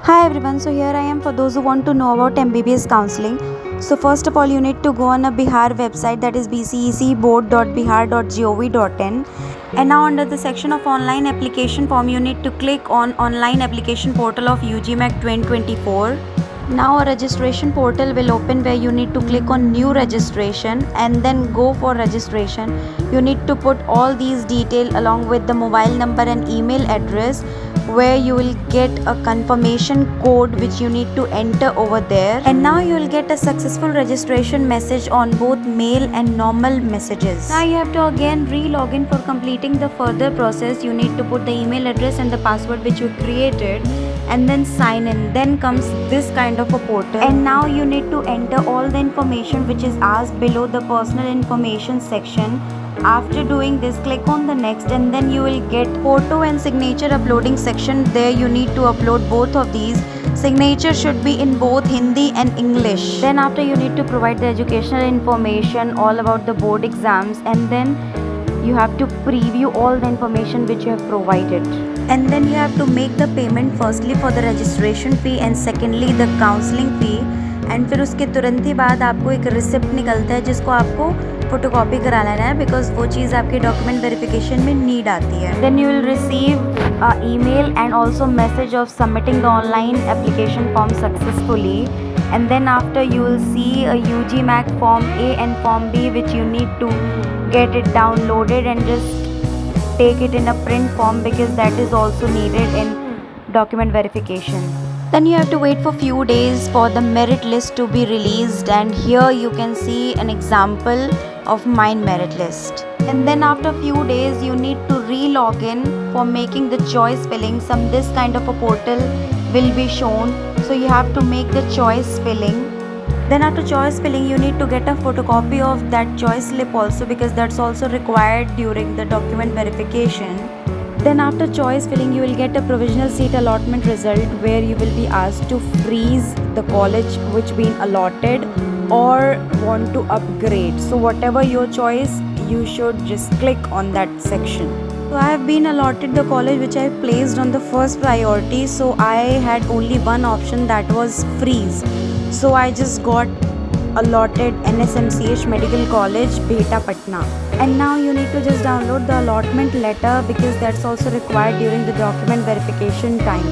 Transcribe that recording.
Hi everyone, so here I am for those who want to know about MBBS counseling. So first of all, you need to go on a Bihar website, that is bcecboard.bihar.gov.in, and now under the section of online application form you need to click on online application portal of UGMAC 2024. Now a registration portal will open where you need to click on new registration and then go for registration. You need to put all these details along with the mobile number and email address, where you will get a confirmation code which you need to enter over there, and now you will get a successful registration message on both mail and normal messages. Now you have to again re-log in for completing the further process. You need to put the email address and the password which you created and then sign in. Then comes this kind of a portal, and now you need to enter all the information which is asked below the personal information section. After doing this, click on the next and then you will get photo and signature uploading section. There you need to upload both of these. Signature should be in both Hindi and English. Then after you need to provide the educational information all about the board exams, and then you have to preview all the information which you have provided, and then you have to make the payment firstly for the registration fee and secondly the counseling fee. And फिर उसके तुरंत ही बाद आपको एक receipt निकलता है जिसको आपको फोटोकॉपी करा लेना है, बिकॉज वो चीज़ आपके डॉक्यूमेंट वेरिफिकेशन में नीड आती है. Then you will receive email and also message of submitting the online application form successfully, and then after you will see a UGMAC form A and form B which you need to get it downloaded and just take it in a print form, because that is also needed in document verification. Then you have to wait for few days for the merit list to be released, and here you can see an example of my merit list. And then after few days you need to re-log in for making the choice filling. This kind of a portal will be shown, so you have to make the choice filling. Then after choice filling you need to get a photocopy of that choice slip also, because that's also required during the document verification. Then after choice filling you will get a provisional seat allotment result, where you will be asked to freeze the college which been allotted or want to upgrade. So whatever your choice, you should just click on that section. So I have been allotted the college which I placed on the first priority, so I had only one option, that was freeze. So I just got allotted NSMCH Medical College, Bheta, Patna. And now you need to just download the allotment letter, because that's also required during the document verification time.